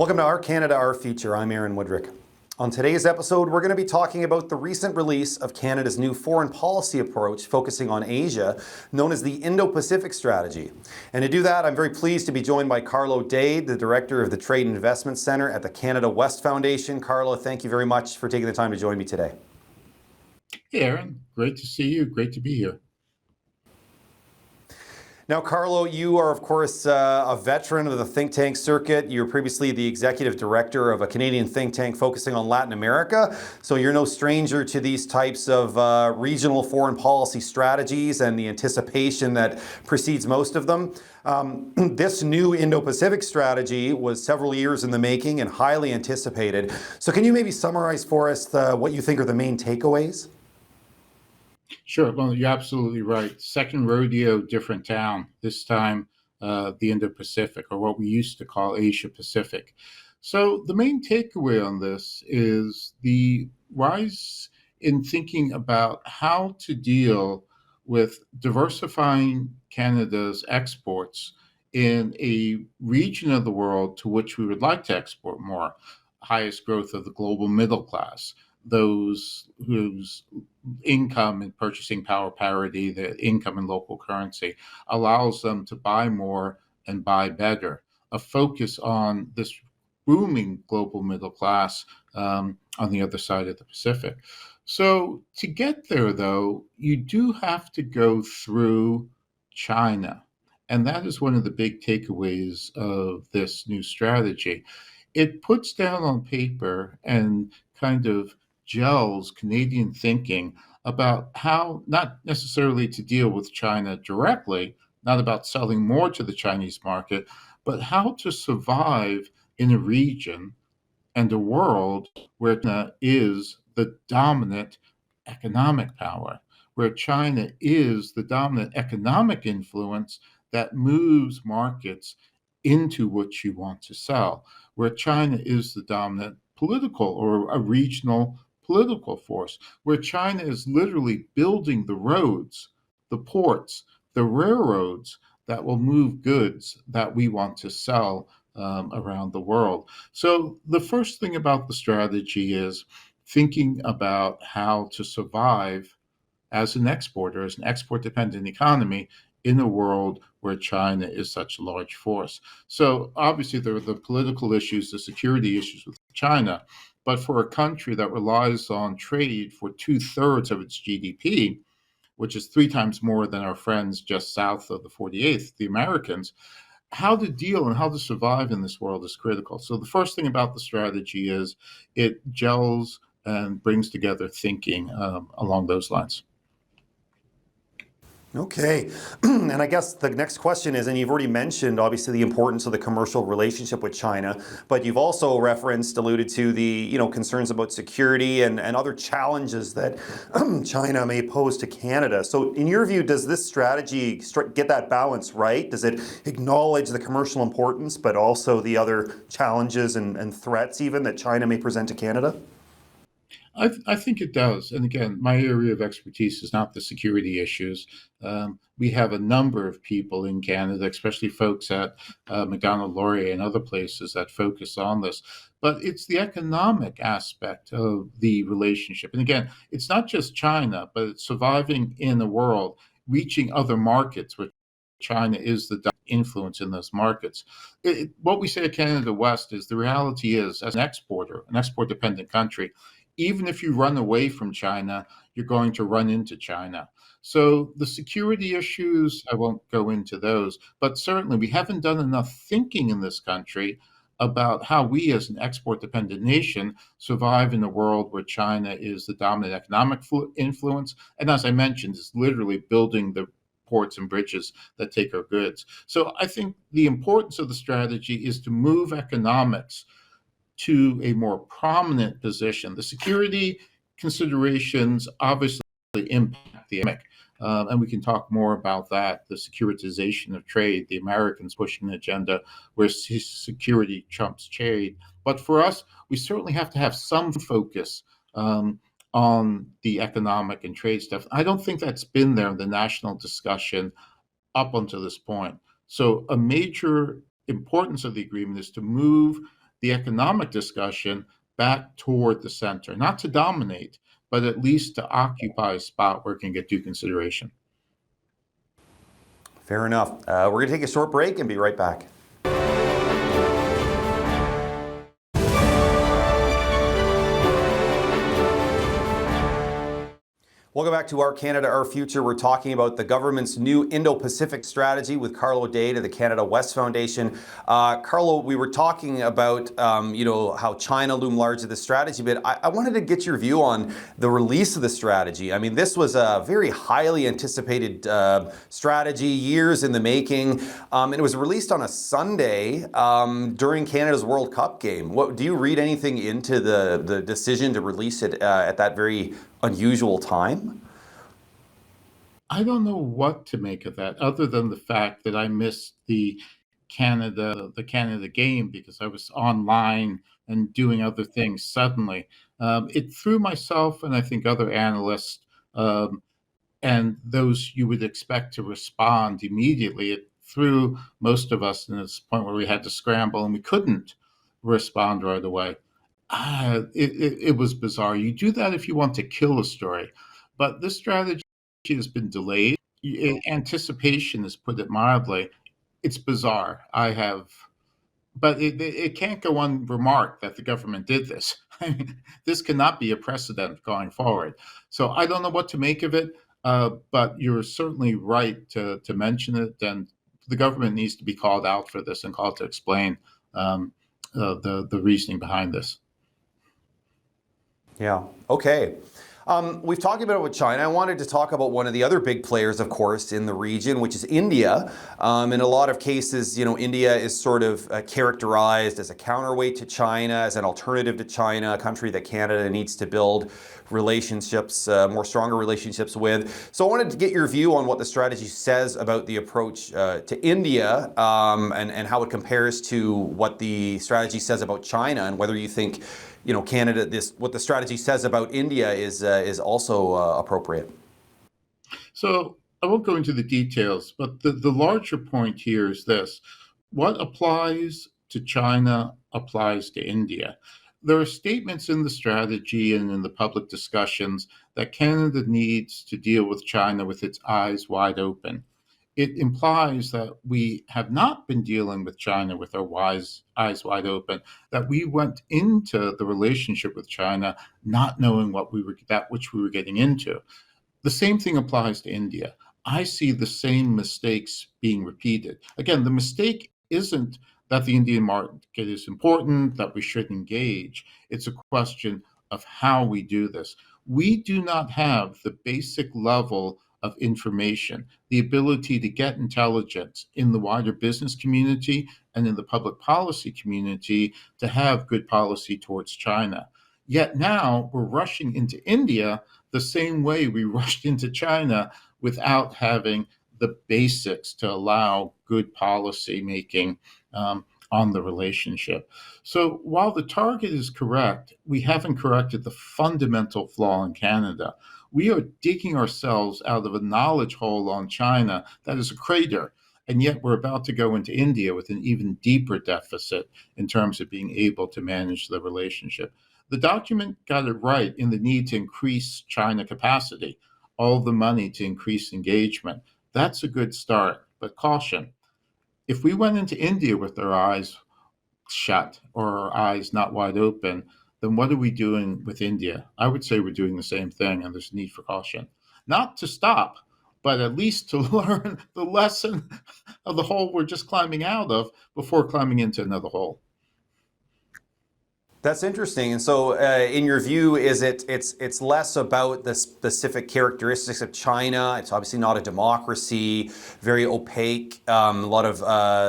Welcome to Our Canada, Our Future. I'm Aaron Woodrick. On today's episode, we're going to be talking about the recent release of Canada's new foreign policy approach focusing on Asia, known as the Indo-Pacific Strategy. And to do that, I'm very pleased to be joined by Carlo Dade, the Director of the Trade and Investment Centre at the Canada West Foundation. Carlo, thank you very much for taking the time to join me today. Hey, Aaron. Great to see you. Great to be here. Now, Carlo, you are, of course, a veteran of the think tank circuit. You were previously the executive director of a Canadian think tank focusing on Latin America. So you're no stranger to these types of regional foreign policy strategies and the anticipation that precedes most of them. This new Indo-Pacific strategy was several years in the making and highly anticipated. So can you maybe summarize for us what you think are the main takeaways? Sure. Well, you're absolutely right. Second rodeo, different town. This time, the Indo-Pacific, or what we used to call Asia-Pacific. So the main takeaway on this is the rise in thinking about how to deal with diversifying Canada's exports in a region of the world to which we would like to export more. Highest growth of the global middle class, those whose income and purchasing power parity, the income in local currency, allows them to buy more and buy better. A focus on this booming global middle class on the other side of the Pacific. So to get there, though, you do have to go through China. And that is one of the big takeaways of this new strategy. It puts down on paper and kind of gels Canadian thinking about how not necessarily to deal with China directly, not about selling more to the Chinese market, but how to survive in a region and a world where China is the dominant economic power, where China is the dominant economic influence that moves markets into what you want to sell, where China is the dominant political or a regional political force, where China is literally building the roads, the ports, the railroads that will move goods that we want to sell around the world. So the first thing about the strategy is thinking about how to survive as an exporter, as an export-dependent economy in a world where China is such a large force. So obviously there are the political issues, the security issues with China, but for a country that relies on trade for 2/3 of its GDP, which is 3 times more than our friends just south of the 48th, the Americans, how to deal and how to survive in this world is critical. So the first thing about the strategy is it gels and brings together thinking along those lines. Okay. And I guess the next question is, and you've already mentioned obviously the importance of the commercial relationship with China, but you've also alluded to the concerns about security and other challenges that China may pose to Canada. So in your view, does this strategy get that balance right? Does it acknowledge the commercial importance, but also the other challenges and threats even that China may present to Canada? I think it does. And again, my area of expertise is not the security issues. We have a number of people in Canada, especially folks at McDonald Laurier and other places that focus on this. But it's the economic aspect of the relationship. And again, it's not just China, but it's surviving in a world, reaching other markets, which China is the influence in those markets. What we say at Canada West is the reality is, as an exporter, an export-dependent country, even if you run away from China, you're going to run into China. So the security issues, I won't go into those, but certainly we haven't done enough thinking in this country about how we as an export-dependent nation survive in a world where China is the dominant economic influence. And as I mentioned, is literally building the ports and bridges that take our goods. So I think the importance of the strategy is to move economics to a more prominent position. The security considerations obviously impact the economic, and we can talk more about that, the securitization of trade, the Americans pushing an agenda where security trumps trade. But for us, we certainly have to have some focus on the economic and trade stuff. I don't think that's been there in the national discussion up until this point. So a major importance of the agreement is to move the economic discussion back toward the center, not to dominate, but at least to occupy a spot where it can get due consideration. Fair enough. We're going to take a short break and be right back. Welcome back to Our Canada, Our Future. We're talking about the government's new Indo-Pacific Strategy with Carlo Dade of the Canada West Foundation. Carlo, we were talking about how China loomed large to the strategy, but I wanted to get your view on the release of the strategy. I mean, this was a very highly anticipated strategy, years in the making, and it was released on a Sunday during Canada's World Cup game. Do you read anything into the decision to release it at that very unusual time? I don't know what to make of that, other than the fact that I missed the Canada game because I was online and doing other things suddenly. It threw myself and I think other analysts um, and those you would expect to respond immediately. It threw most of us to this point where we had to scramble and we couldn't respond right away. It was bizarre. You do that if you want to kill a story, but this strategy has been delayed. Anticipation, is put it mildly. It's bizarre. But it can't go unremarked that the government did this. I mean, this cannot be a precedent going forward. So I don't know what to make of it, but you're certainly right to mention it. And the government needs to be called out for this and called to explain the reasoning behind this. Yeah. Okay. We've talked about it with China. I wanted to talk about one of the other big players, of course, in the region, which is India. In a lot of cases, India is sort of characterized as a counterweight to China, as an alternative to China, a country that Canada needs to build relationships, more stronger relationships with. So I wanted to get your view on what the strategy says about the approach to India and how it compares to what the strategy says about China, and whether you think Canada, what the strategy says about India is also appropriate. So I won't go into the details, but the larger point here is this. What applies to China applies to India. There are statements in the strategy and in the public discussions that Canada needs to deal with China with its eyes wide open. It implies that we have not been dealing with China with our eyes wide open, that we went into the relationship with China not knowing which we were getting into. The same thing applies to India. I see the same mistakes being repeated. Again, the mistake isn't that the Indian market is important, that we should engage. It's a question of how we do this. We do not have the basic level of information, the ability to get intelligence in the wider business community and in the public policy community to have good policy towards China. Yet now we're rushing into India the same way we rushed into China without having the basics to allow good policy making on the relationship. So while the target is correct, we haven't corrected the fundamental flaw in Canada. We are digging ourselves out of a knowledge hole on China that is a crater. And yet we're about to go into India with an even deeper deficit in terms of being able to manage the relationship. The document got it right in the need to increase China capacity, all the money to increase engagement. That's a good start, but caution. If we went into India with our eyes shut or our eyes not wide open, then what are we doing with India? I would say we're doing the same thing, and there's need for caution. Not to stop, but at least to learn the lesson of the hole we're just climbing out of before climbing into another hole. That's interesting. And so, in your view, it's less about the specific characteristics of China? It's obviously not a democracy, very opaque, a lot of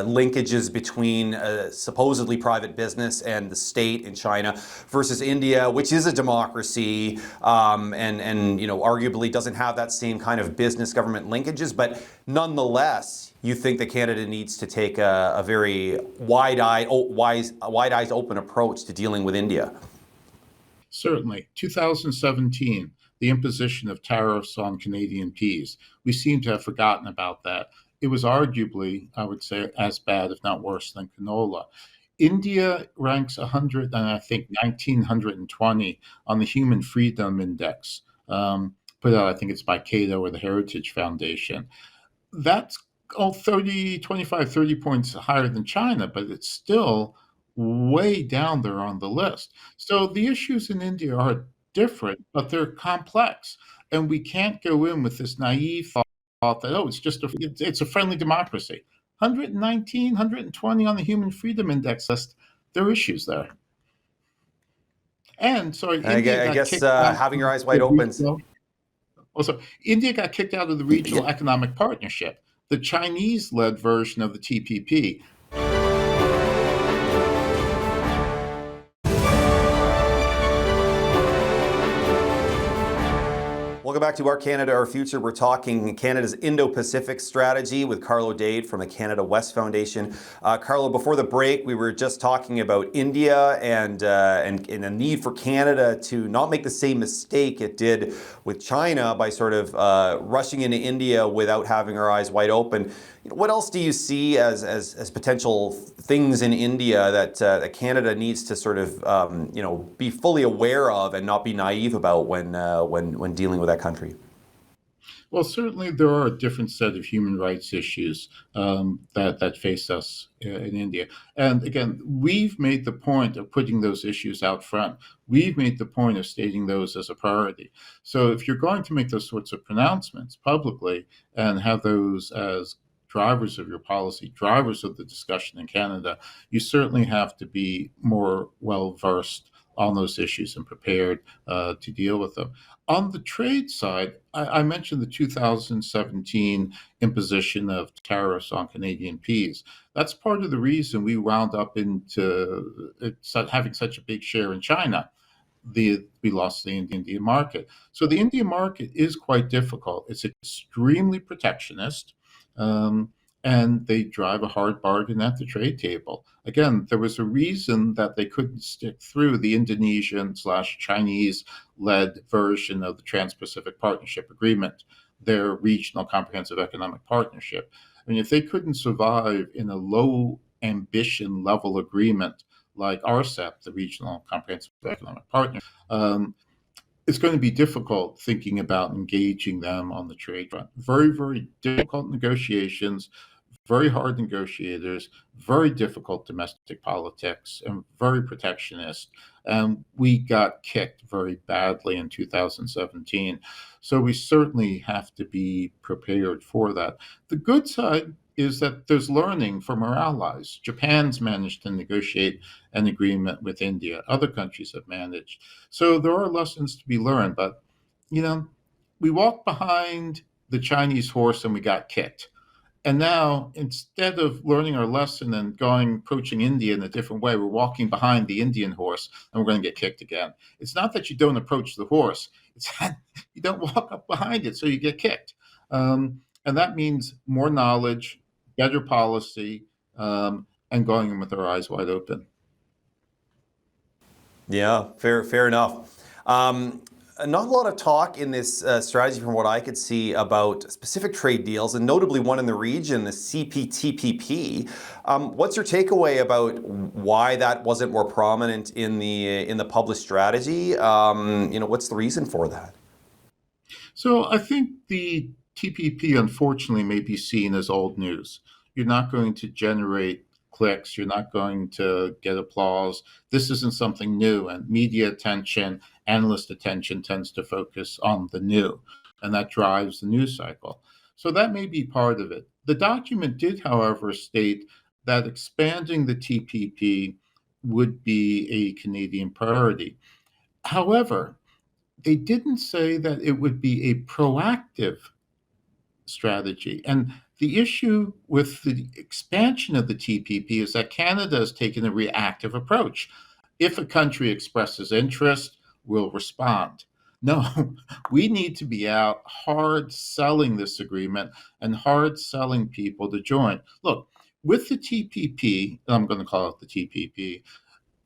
linkages between supposedly private business and the state in China, versus India, which is a democracy, and arguably doesn't have that same kind of business government linkages, but nonetheless, you think that Canada needs to take a very wide-eyed open approach to dealing with India? Certainly. 2017, the imposition of tariffs on Canadian peas. We seem to have forgotten about that. It was arguably, I would say, as bad, if not worse, than canola. India ranks 100, and I think 1920 on the Human Freedom Index, put out, I think it's by Cato or the Heritage Foundation. That's 30, 25, 30 points higher than China, but it's still way down there on the list. So the issues in India are different, but they're complex. And we can't go in with this naive thought that, oh, it's a friendly democracy. 119, 120 on the Human Freedom Index list, there are issues there. And sorry, India I got guess kicked out having your of eyes wide the open. regional. Also, India got kicked out of the Yeah. Regional Economic Partnership, the Chinese-led version of the TPP. Welcome back to Our Canada, Our Future. We're talking Canada's Indo-Pacific Strategy with Carlo Dade from the Canada West Foundation. Carlo, before the break, we were just talking about India and a need for Canada to not make the same mistake it did with China by sort of rushing into India without having our eyes wide open. What else do you see as potential things in India that Canada needs to sort of be fully aware of and not be naive about when dealing with that country? Well, certainly there are a different set of human rights issues that face us in India. And again, we've made the point of putting those issues out front. We've made the point of stating those as a priority. So if you're going to make those sorts of pronouncements publicly and have those as drivers of your policy, drivers of the discussion in Canada, you certainly have to be more well versed on those issues and prepared to deal with them. On the trade side, I mentioned the 2017 imposition of tariffs on Canadian peas. That's part of the reason we wound up into having such a big share in China. We lost the Indian market. So the Indian market is quite difficult. It's extremely protectionist. And they drive a hard bargain at the trade table. Again, there was a reason that they couldn't stick through the Indonesian/Chinese-led version of the Trans-Pacific Partnership Agreement, their regional comprehensive economic partnership. I mean, if they couldn't survive in a low ambition level agreement like RCEP, the Regional Comprehensive Economic Partnership, it's going to be difficult thinking about engaging them on the trade front. Very, very difficult negotiations, very hard negotiators, very difficult domestic politics, and very protectionist. And we got kicked very badly in 2017. So we certainly have to be prepared for that. The good side is that there's learning from our allies. Japan's managed to negotiate an agreement with India. Other countries have managed. So there are lessons to be learned. But, we walked behind the Chinese horse and we got kicked. And now, instead of learning our lesson and approaching India in a different way, we're walking behind the Indian horse and we're going to get kicked again. It's not that you don't approach the horse, it's that you don't walk up behind it, so you get kicked. And that means more knowledge, better policy, and going in with our eyes wide open. Yeah, fair enough. Not a lot of talk in this strategy, from what I could see, about specific trade deals, and notably one in the region, the CPTPP. What's your takeaway about why that wasn't more prominent in the published strategy? What's the reason for that? So I think the TPP, unfortunately, may be seen as old news. You're not going to generate clicks. You're not going to get applause. This isn't something new, and media attention, analyst attention tends to focus on the new, and that drives the news cycle. So that may be part of it. The document did, however, state that expanding the TPP would be a Canadian priority. However, they didn't say that it would be a proactive strategy. And the issue with the expansion of the TPP is that Canada has taken a reactive approach. If a country expresses interest, we'll respond. No, we need to be out hard selling this agreement and hard selling people to join. Look, with the TPP, I'm going to call it the TPP,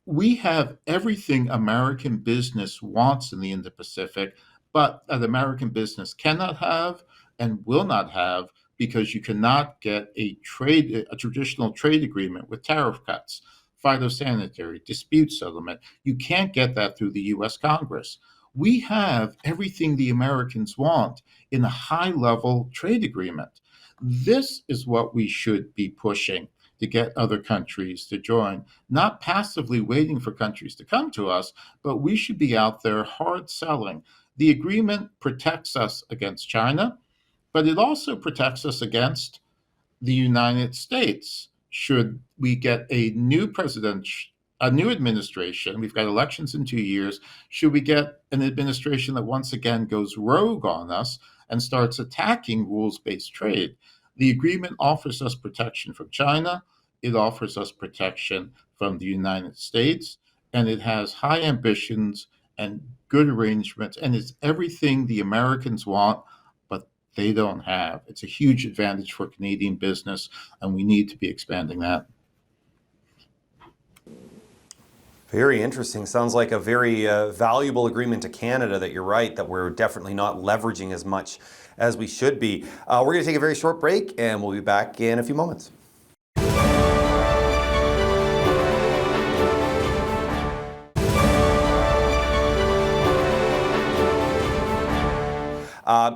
we have everything American business wants in the Indo-Pacific, but that American business cannot have and will not have, because you cannot get a traditional trade agreement with tariff cuts. phytosanitary, dispute settlement. You can't get that through the US Congress. We have everything the Americans want in a high level trade agreement. This is what we should be pushing to get other countries to join, not passively waiting for countries to come to us, but we should be out there hard selling. The agreement protects us against China, but it also protects us against the United States. Should we get a new administration, we've got elections in 2 years, should we get an administration that once again goes rogue on us and starts attacking rules-based trade? The agreement offers us protection from China, it offers us protection from the United States, and it has high ambitions and good arrangements, and it's everything the Americans want, but they don't have. It's a huge advantage for Canadian business, and we need to be expanding that. Very interesting. Sounds like a very valuable agreement to Canada that you're right, that we're definitely not leveraging as much as we should be. We're going to take a very short break and we'll be back in a few moments.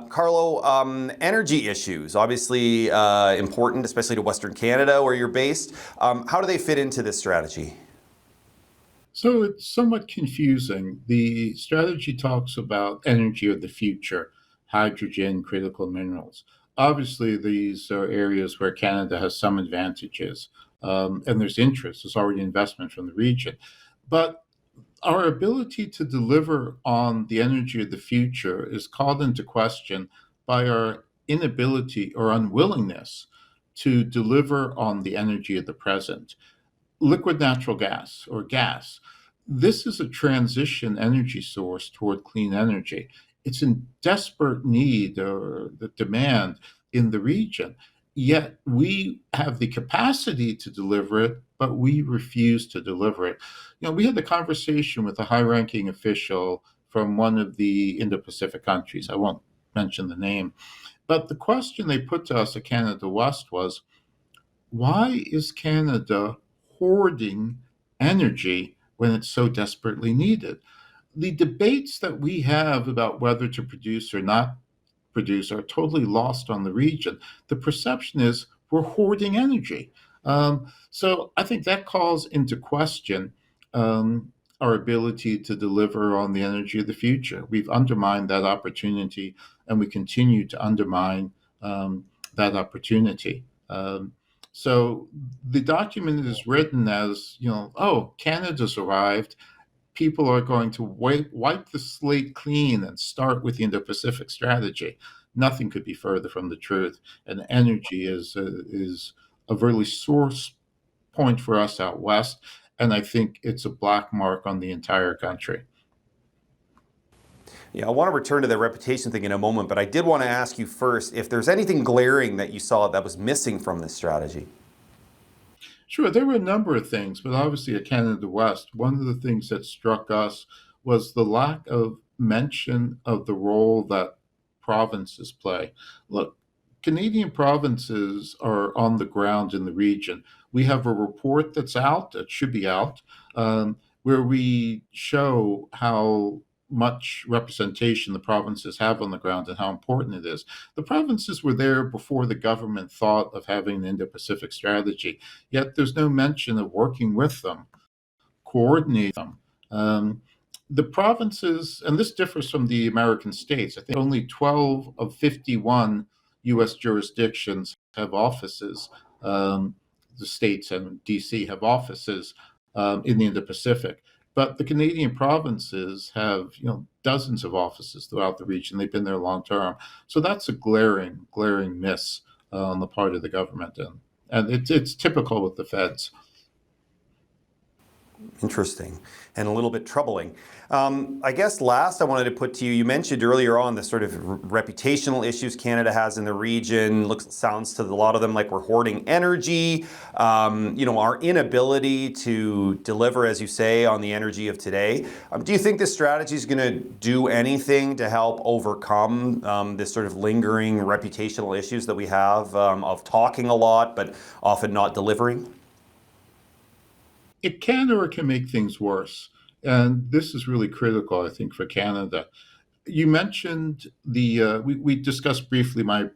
Carlo, energy issues, obviously important, especially to Western Canada where you're based. How do they fit into this strategy? So it's somewhat confusing. The strategy talks about energy of the future, hydrogen, critical minerals. Obviously, these are areas where Canada has some advantages, and there's interest. There's already investment from the region. But our ability to deliver on the energy of the future is called into question by our inability or unwillingness to deliver on the energy of the present. Liquid natural gas or gas. This is a transition energy source toward clean energy. It's in desperate need or the demand in the region. Yet we have the capacity to deliver it, but we refuse to deliver it. We had the conversation with a high-ranking official from one of the Indo-Pacific countries. I won't mention the name. But the question they put to us at Canada West was, why is Canada hoarding energy when it's so desperately needed? The debates that we have about whether to produce or not produce are totally lost on the region. The perception is we're hoarding energy. So I think that calls into question our ability to deliver on the energy of the future. We've undermined that opportunity, and we continue to undermine that opportunity. So the document is written as, oh, Canada's arrived. People are going to wipe the slate clean and start with the Indo-Pacific Strategy. Nothing could be further from the truth. And energy is a really source point for us out west. And I think it's a black mark on the entire country. Yeah, I want to return to the reputation thing in a moment, but I did want to ask you first if there's anything glaring that you saw that was missing from this strategy. Sure, there were a number of things, but obviously at Canada West, one of the things that struck us was the lack of mention of the role that provinces play. Look, Canadian provinces are on the ground in the region. We have a report that's out, that should be out, where we show how much representation the provinces have on the ground and how important it is. The provinces were there before the government thought of having an Indo-Pacific strategy, yet there's no mention of working with them, coordinating them. The provinces, and this differs from the American states, I think only 12 of 51 US jurisdictions have offices. The states and DC have offices in the Indo-Pacific. But the Canadian provinces have, dozens of offices throughout the region. They've been there long term. So that's a glaring miss on the part of the government. And it's typical with the feds. Interesting and a little bit troubling. I guess last I wanted to put to you, you mentioned earlier on the sort of reputational issues Canada has in the region. Sounds to a lot of them like we're hoarding energy, our inability to deliver, as you say, on the energy of today. Do you think this strategy is going to do anything to help overcome this sort of lingering reputational issues that we have of talking a lot but often not delivering? It can or it can make things worse. And this is really critical, I think, for Canada. You mentioned we discussed briefly my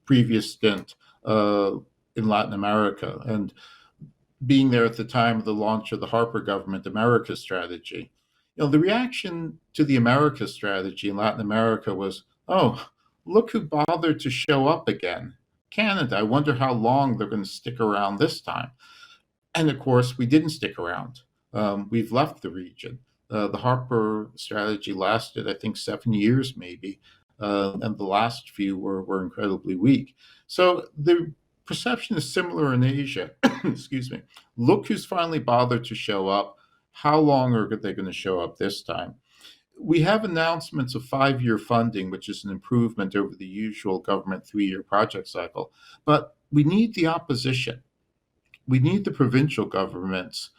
previous stint in Latin America and being there at the time of the launch of the Harper government America strategy. The reaction to the America strategy in Latin America was, oh, look who bothered to show up again. Canada, I wonder how long they're going to stick around this time. And of course, we didn't stick around. We've left the region. The Harper strategy lasted, I think, 7 years maybe, and the last few were incredibly weak. So the perception is similar in Asia. Excuse me. Look who's finally bothered to show up. How long are they going to show up this time? We have announcements of 5-year funding, which is an improvement over the usual government 3-year project cycle. But we need the opposition. We need the provincial governments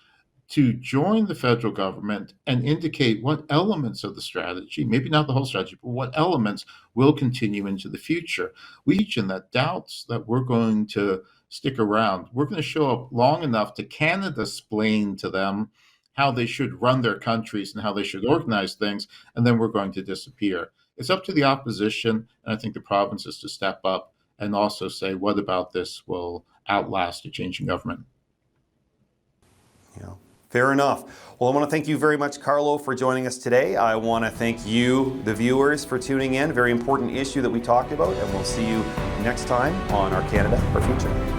to join the federal government and indicate what elements of the strategy, maybe not the whole strategy, but what elements will continue into the future. Region that doubts that we're going to stick around. We're going to show up long enough to Canada explain to them how they should run their countries and how they should organize things, and then we're going to disappear. It's up to the opposition, and I think the provinces to step up and also say, what about this will outlast a changing government? Yeah. Fair enough. Well, I want to thank you very much, Carlo, for joining us today. I want to thank you, the viewers, for tuning in. Very important issue that we talked about, and we'll see you next time on Our Canada, Our Future.